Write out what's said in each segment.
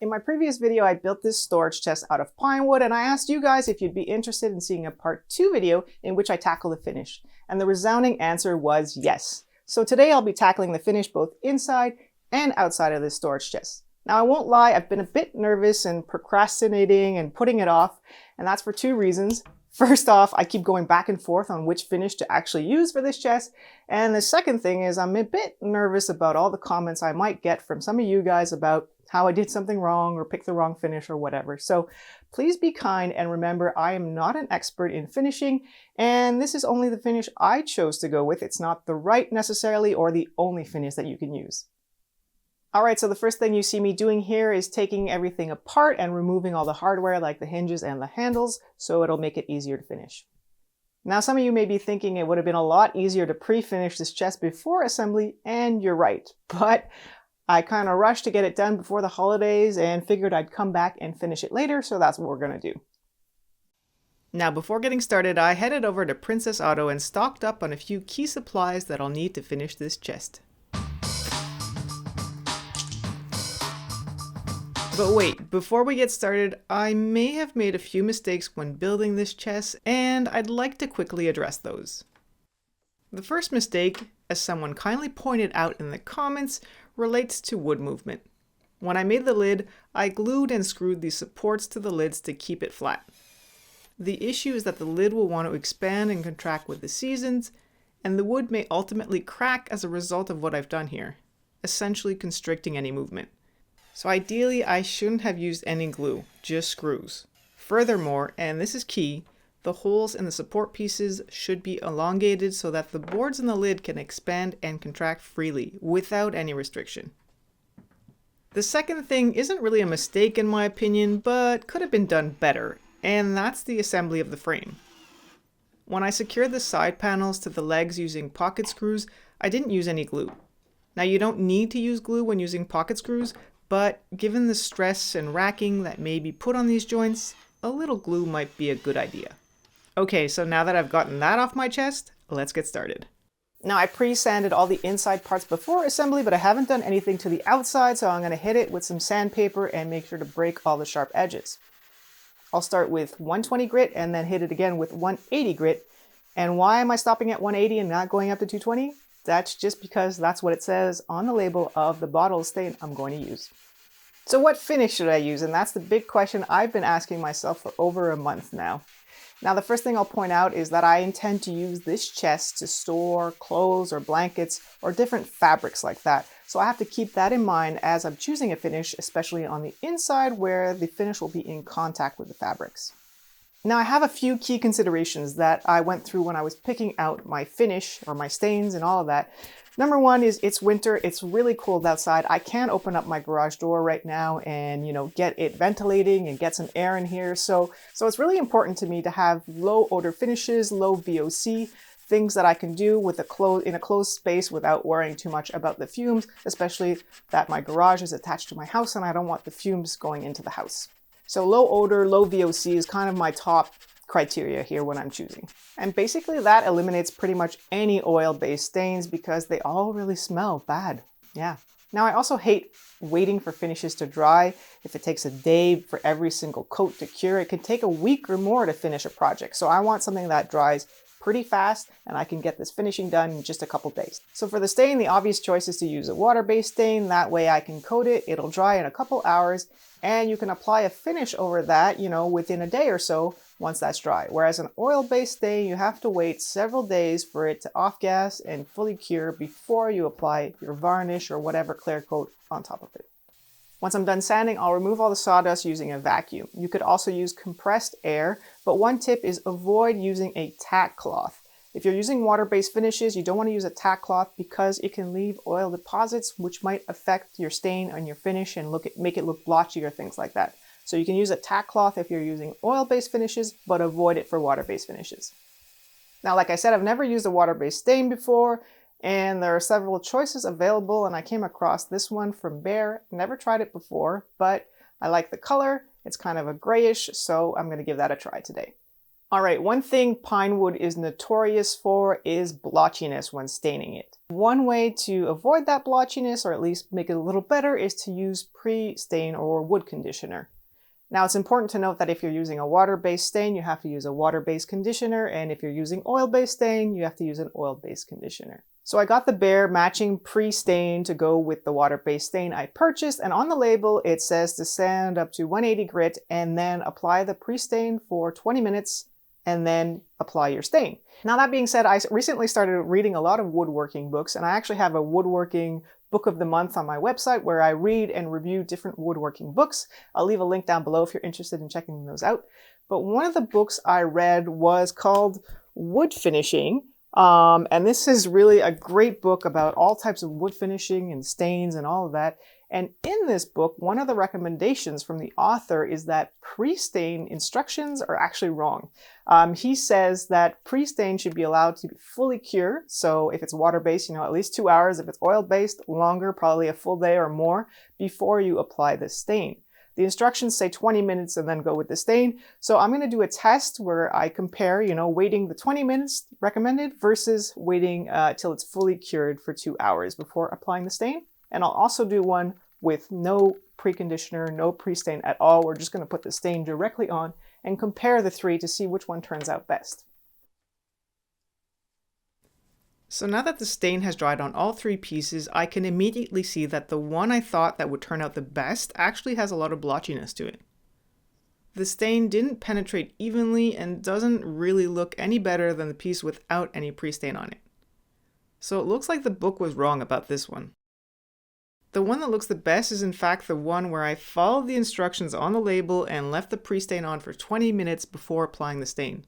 In my previous video, I built this storage chest out of pine wood, and I asked you guys if you'd be interested in seeing a part 2 video in which I tackle the finish. And the resounding answer was yes. So today I'll be tackling the finish both inside and outside of this storage chest. Now I won't lie, I've been a bit nervous and procrastinating and putting it off, and that's for 2 reasons. First off, I keep going back and forth on which finish to actually use for this chest. And the second thing is I'm a bit nervous about all the comments I might get from some of you guys about how I did something wrong or picked the wrong finish or whatever. So please be kind and remember I am not an expert in finishing, and this is only the finish I chose to go with. It's not the right necessarily or the only finish that you can use. Alright, so the first thing you see me doing here is taking everything apart and removing all the hardware like the hinges and the handles, so it'll make it easier to finish. Now some of you may be thinking it would have been a lot easier to pre-finish this chest before assembly, and you're right. But I kind of rushed to get it done before the holidays and figured I'd come back and finish it later, so that's what we're going to do. Now before getting started, I headed over to Princess Auto and stocked up on a few key supplies that I'll need to finish this chest. But wait, before we get started, I may have made a few mistakes when building this chest, and I'd like to quickly address those. The first mistake, as someone kindly pointed out in the comments, relates to wood movement. When I made the lid, I glued and screwed the supports to the lids to keep it flat. The issue is that the lid will want to expand and contract with the seasons, and the wood may ultimately crack as a result of what I've done here, essentially constricting any movement. So ideally, I shouldn't have used any glue, just screws. Furthermore, and this is key, the holes in the support pieces should be elongated so that the boards in the lid can expand and contract freely, without any restriction. The second thing isn't really a mistake in my opinion, but could have been done better, and that's the assembly of the frame. When I secured the side panels to the legs using pocket screws, I didn't use any glue. Now you don't need to use glue when using pocket screws, but given the stress and racking that may be put on these joints, a little glue might be a good idea. Okay, so now that I've gotten that off my chest, let's get started. Now I pre-sanded all the inside parts before assembly, but I haven't done anything to the outside, so I'm going to hit it with some sandpaper and make sure to break all the sharp edges. I'll start with 120 grit and then hit it again with 180 grit. And why am I stopping at 180 and not going up to 220? That's just because that's what it says on the label of the bottle stain I'm going to use. So what finish should I use? And that's the big question I've been asking myself for over a month now. Now the first thing I'll point out is that I intend to use this chest to store clothes or blankets or different fabrics like that. So I have to keep that in mind as I'm choosing a finish, especially on the inside where the finish will be in contact with the fabrics. Now I have a few key considerations that I went through when I was picking out my finish or my stains and all of that. Number one is it's winter, it's really cold outside. I can't open up my garage door right now and, get it ventilating and get some air in here. So it's really important to me to have low odor finishes, low VOC, things that I can do with in a closed space without worrying too much about the fumes, especially that my garage is attached to my house and I don't want the fumes going into the house. So low odor, low VOC is kind of my top criteria here when I'm choosing. And basically that eliminates pretty much any oil-based stains because they all really smell bad. Yeah. Now I also hate waiting for finishes to dry. If it takes a day for every single coat to cure, it can take a week or more to finish a project. So I want something that dries pretty fast and I can get this finishing done in just a couple days. So for the stain, the obvious choice is to use a water-based stain. That way I can coat it, it'll dry in a couple hours, and you can apply a finish over that, within a day or so once that's dry. Whereas an oil-based stain, you have to wait several days for it to off-gas and fully cure before you apply your varnish or whatever clear coat on top of it. Once I'm done sanding, I'll remove all the sawdust using a vacuum. You could also use compressed air, but one tip is avoid using a tack cloth. If you're using water-based finishes, you don't want to use a tack cloth because it can leave oil deposits which might affect your stain on your finish and make it look blotchy or things like that. So you can use a tack cloth if you're using oil-based finishes, but avoid it for water-based finishes. Now, like I said, I've never used a water-based stain before, and there are several choices available, and I came across this one from Behr. Never tried it before, but I like the color. It's kind of a grayish, so I'm going to give that a try today. Alright, one thing pine wood is notorious for is blotchiness when staining it. One way to avoid that blotchiness, or at least make it a little better, is to use pre-stain or wood conditioner. Now it's important to note that if you're using a water-based stain, you have to use a water-based conditioner, and if you're using oil-based stain, you have to use an oil-based conditioner. So I got the bare matching pre-stain to go with the water-based stain I purchased, and on the label it says to sand up to 180 grit and then apply the pre-stain for 20 minutes and then apply your stain. Now that being said, I recently started reading a lot of woodworking books, and I actually have a woodworking book of the month on my website where I read and review different woodworking books. I'll leave a link down below if you're interested in checking those out. But one of the books I read was called Wood Finishing. And this is really a great book about all types of wood finishing and stains and all of that. And in this book, one of the recommendations from the author is that pre-stain instructions are actually wrong. He says that pre-stain should be allowed to be fully cure. So if it's water-based, at least 2 hours. If it's oil-based, longer, probably a full day or more before you apply the stain. The instructions say 20 minutes and then go with the stain. So I'm going to do a test where I compare, waiting the 20 minutes recommended versus waiting till it's fully cured for 2 hours before applying the stain. And I'll also do one with no preconditioner, no pre-stain at all. We're just going to put the stain directly on and compare the three to see which one turns out best. So now that the stain has dried on all three pieces, I can immediately see that the one I thought that would turn out the best actually has a lot of blotchiness to it. The stain didn't penetrate evenly and doesn't really look any better than the piece without any pre-stain on it. So it looks like the book was wrong about this one. The one that looks the best is in fact the one where I followed the instructions on the label and left the pre-stain on for 20 minutes before applying the stain.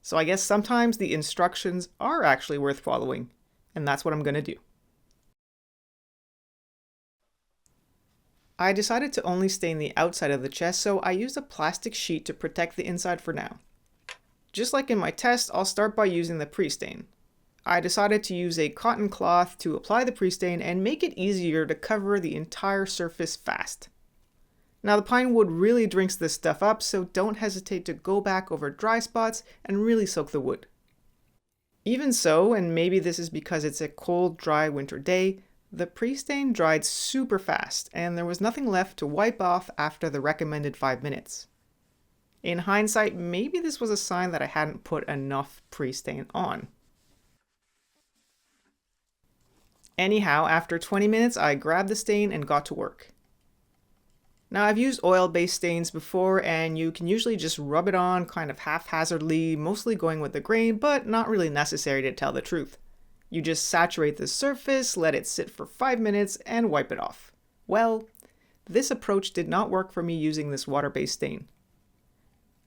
So I guess sometimes the instructions are actually worth following, and that's what I'm going to do. I decided to only stain the outside of the chest, so I used a plastic sheet to protect the inside for now. Just like in my test, I'll start by using the pre-stain. I decided to use a cotton cloth to apply the pre-stain and make it easier to cover the entire surface fast. Now the pine wood really drinks this stuff up, so don't hesitate to go back over dry spots and really soak the wood. Even so, and maybe this is because it's a cold, dry winter day, the pre-stain dried super fast and there was nothing left to wipe off after the recommended 5 minutes. In hindsight, maybe this was a sign that I hadn't put enough pre-stain on. Anyhow, after 20 minutes, I grabbed the stain and got to work. Now I've used oil-based stains before, and you can usually just rub it on kind of haphazardly, mostly going with the grain, but not really necessary to tell the truth. You just saturate the surface, let it sit for 5 minutes, and wipe it off. Well, this approach did not work for me using this water-based stain.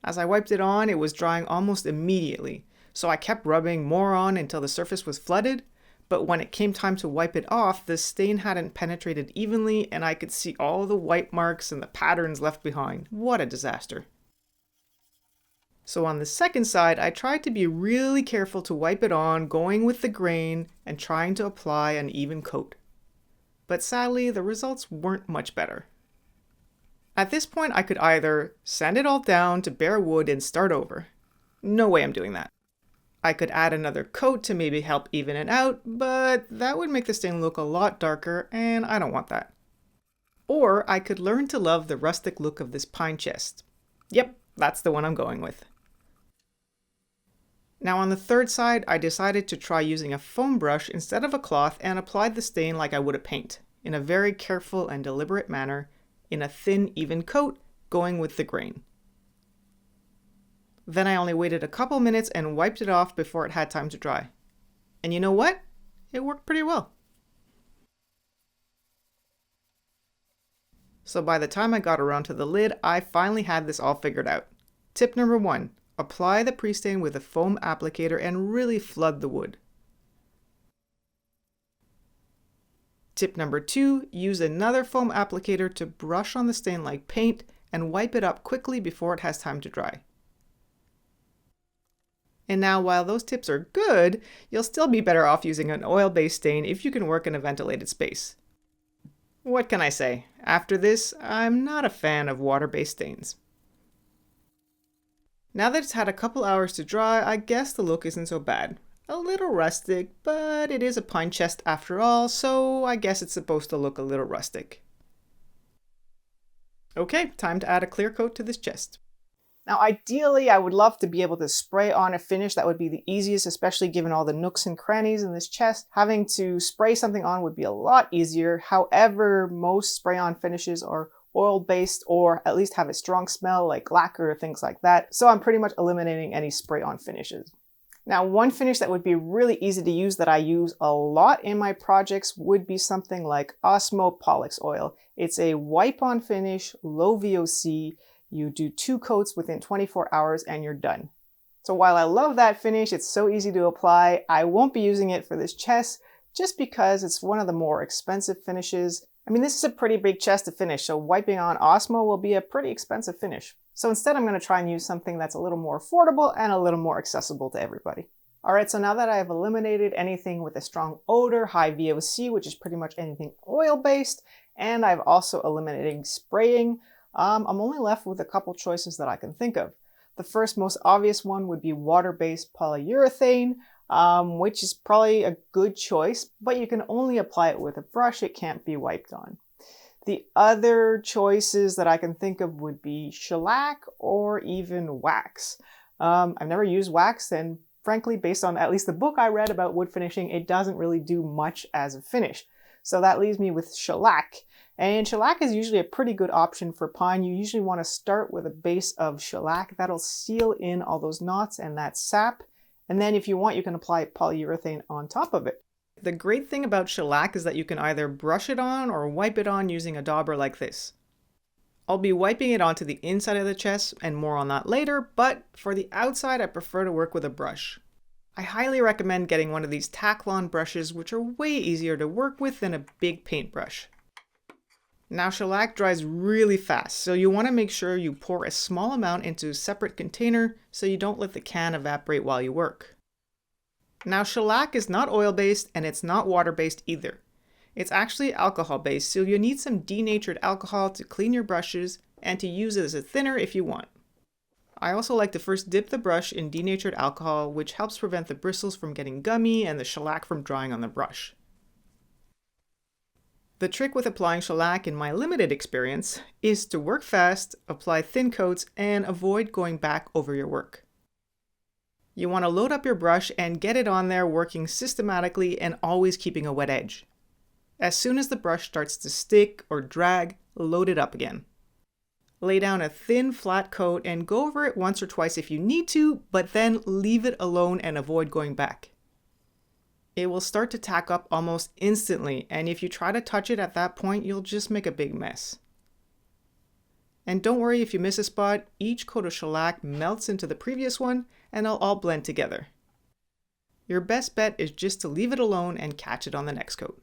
As I wiped it on, it was drying almost immediately, so I kept rubbing more on until the surface was flooded. But when it came time to wipe it off, the stain hadn't penetrated evenly and I could see all the white marks and the patterns left behind. What a disaster. So on the second side, I tried to be really careful to wipe it on, going with the grain and trying to apply an even coat. But sadly, the results weren't much better. At this point, I could either sand it all down to bare wood and start over. No way I'm doing that. I could add another coat to maybe help even it out, but that would make the stain look a lot darker and I don't want that. Or I could learn to love the rustic look of this pine chest. Yep, that's the one I'm going with. Now on the third side, I decided to try using a foam brush instead of a cloth and applied the stain like I would a paint, in a very careful and deliberate manner, in a thin, even coat, going with the grain. Then I only waited a couple minutes and wiped it off before it had time to dry. And you know what? It worked pretty well. So by the time I got around to the lid, I finally had this all figured out. Tip number 1, apply the pre-stain with a foam applicator and really flood the wood. Tip number 2, use another foam applicator to brush on the stain like paint and wipe it up quickly before it has time to dry. And now while those tips are good, you'll still be better off using an oil-based stain if you can work in a ventilated space. What can I say? After this, I'm not a fan of water-based stains. Now that it's had a couple hours to dry, I guess the look isn't so bad. A little rustic, but it is a pine chest after all, so I guess it's supposed to look a little rustic. Okay, time to add a clear coat to this chest. Now ideally, I would love to be able to spray on a finish. That would be the easiest, especially given all the nooks and crannies in this chest. Having to spray something on would be a lot easier. However, most spray-on finishes are oil-based or at least have a strong smell like lacquer or things like that. So I'm pretty much eliminating any spray-on finishes. Now, one finish that would be really easy to use that I use a lot in my projects would be something like Osmo Pollux oil. It's a wipe-on finish, low VOC. You do 2 coats within 24 hours and you're done. So while I love that finish, it's so easy to apply, I won't be using it for this chest just because it's one of the more expensive finishes. I mean, this is a pretty big chest to finish, so wiping on Osmo will be a pretty expensive finish. So instead I'm going to try and use something that's a little more affordable and a little more accessible to everybody. Alright, so now that I've eliminated anything with a strong odor, high VOC, which is pretty much anything oil-based, and I've also eliminated spraying, I'm only left with a couple choices that I can think of. The first most obvious one would be water-based polyurethane, which is probably a good choice, but you can only apply it with a brush, it can't be wiped on. The other choices that I can think of would be shellac or even wax. I've never used wax, and frankly, based on at least the book I read about wood finishing, it doesn't really do much as a finish. So that leaves me with shellac. And shellac is usually a pretty good option for pine. You usually want to start with a base of shellac. That'll seal in all those knots and that sap. And then if you want, you can apply polyurethane on top of it. The great thing about shellac is that you can either brush it on or wipe it on using a dauber like this. I'll be wiping it onto the inside of the chest and more on that later, but for the outside I prefer to work with a brush. I highly recommend getting one of these Taklon brushes, which are way easier to work with than a big paintbrush. Now shellac dries really fast, so you want to make sure you pour a small amount into a separate container so you don't let the can evaporate while you work. Now shellac is not oil-based and it's not water-based either. It's actually alcohol-based, so you need some denatured alcohol to clean your brushes and to use it as a thinner if you want. I also like to first dip the brush in denatured alcohol, which helps prevent the bristles from getting gummy and the shellac from drying on the brush. The trick with applying shellac, in my limited experience, is to work fast, apply thin coats, and avoid going back over your work. You want to load up your brush and get it on there working systematically and always keeping a wet edge. As soon as the brush starts to stick or drag, load it up again. Lay down a thin flat coat and go over it once or twice if you need to, but then leave it alone and avoid going back. It will start to tack up almost instantly, and if you try to touch it at that point, you'll just make a big mess. And don't worry if you miss a spot, each coat of shellac melts into the previous one and they'll all blend together. Your best bet is just to leave it alone and catch it on the next coat.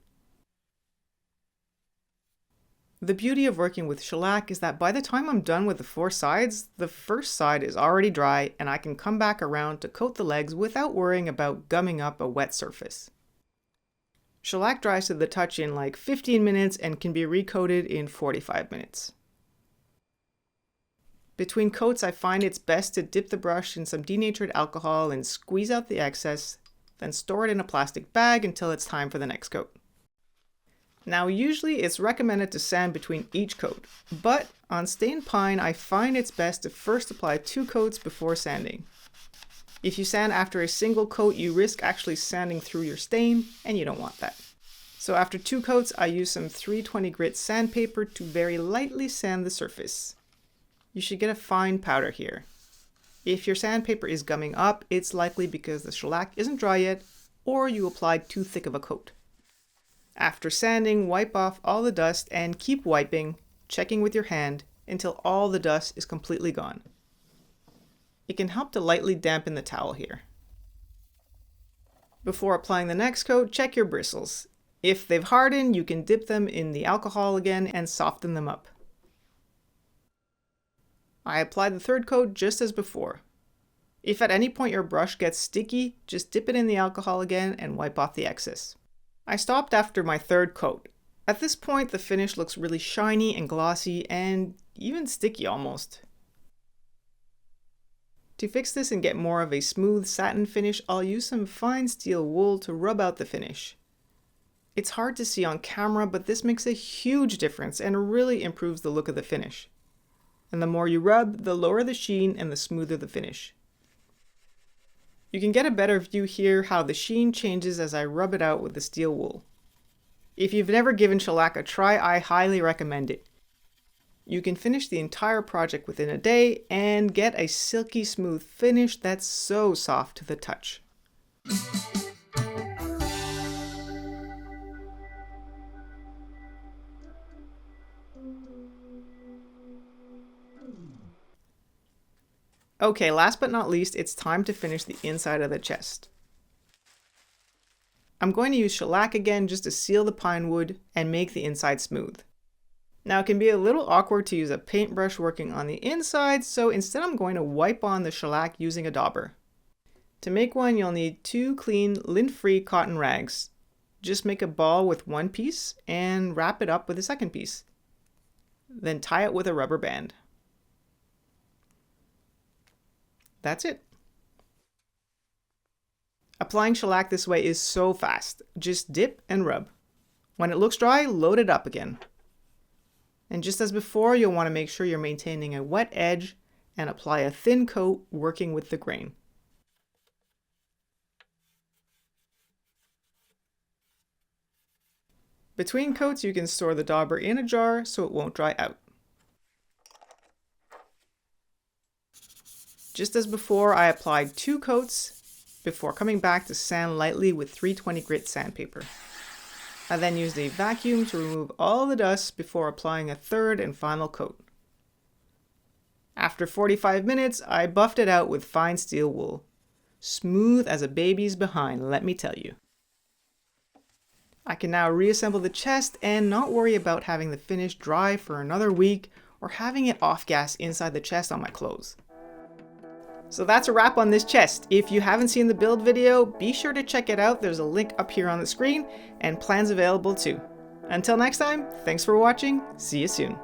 The beauty of working with shellac is that by the time I'm done with the 4 sides, the first side is already dry and I can come back around to coat the legs without worrying about gumming up a wet surface. Shellac dries to the touch in like 15 minutes and can be recoated in 45 minutes. Between coats, I find it's best to dip the brush in some denatured alcohol and squeeze out the excess, then store it in a plastic bag until it's time for the next coat. Now usually it's recommended to sand between each coat, but on stained pine I find it's best to first apply 2 coats before sanding. If you sand after a single coat, you risk actually sanding through your stain, and you don't want that. So after 2 coats, I use some 320 grit sandpaper to very lightly sand the surface. You should get a fine powder here. If your sandpaper is gumming up, it's likely because the shellac isn't dry yet, or you applied too thick of a coat. After sanding, wipe off all the dust and keep wiping, checking with your hand, until all the dust is completely gone. It can help to lightly dampen the towel here. Before applying the next coat, check your bristles. If they've hardened, you can dip them in the alcohol again and soften them up. I applied the 3rd coat just as before. If at any point your brush gets sticky, just dip it in the alcohol again and wipe off the excess. I stopped after my 3rd coat. At this point, the finish looks really shiny and glossy and even sticky almost. To fix this and get more of a smooth satin finish, I'll use some fine steel wool to rub out the finish. It's hard to see on camera, but this makes a huge difference and really improves the look of the finish. And the more you rub, the lower the sheen and the smoother the finish. You can get a better view here how the sheen changes as I rub it out with the steel wool. If you've never given shellac a try, I highly recommend it. You can finish the entire project within a day and get a silky smooth finish that's so soft to the touch. Okay, last but not least, it's time to finish the inside of the chest. I'm going to use shellac again just to seal the pine wood and make the inside smooth. Now it can be a little awkward to use a paintbrush working on the inside, so instead I'm going to wipe on the shellac using a dauber. To make one, you'll need 2 clean, lint-free cotton rags. Just make a ball with one piece and wrap it up with a second piece. Then tie it with a rubber band. That's it. Applying shellac this way is so fast. Just dip and rub. When it looks dry, load it up again. And just as before, you'll want to make sure you're maintaining a wet edge and apply a thin coat working with the grain. Between coats, you can store the dauber in a jar so it won't dry out. Just as before, I applied 2 coats before coming back to sand lightly with 320 grit sandpaper. I then used a vacuum to remove all the dust before applying a third and final coat. After 45 minutes, I buffed it out with fine steel wool. Smooth as a baby's behind, let me tell you. I can now reassemble the chest and not worry about having the finish dry for another week or having it off gas inside the chest on my clothes. So that's a wrap on this chest. If you haven't seen the build video, be sure to check it out. There's a link up here on the screen and plans available too. Until next time, thanks for watching. See you soon.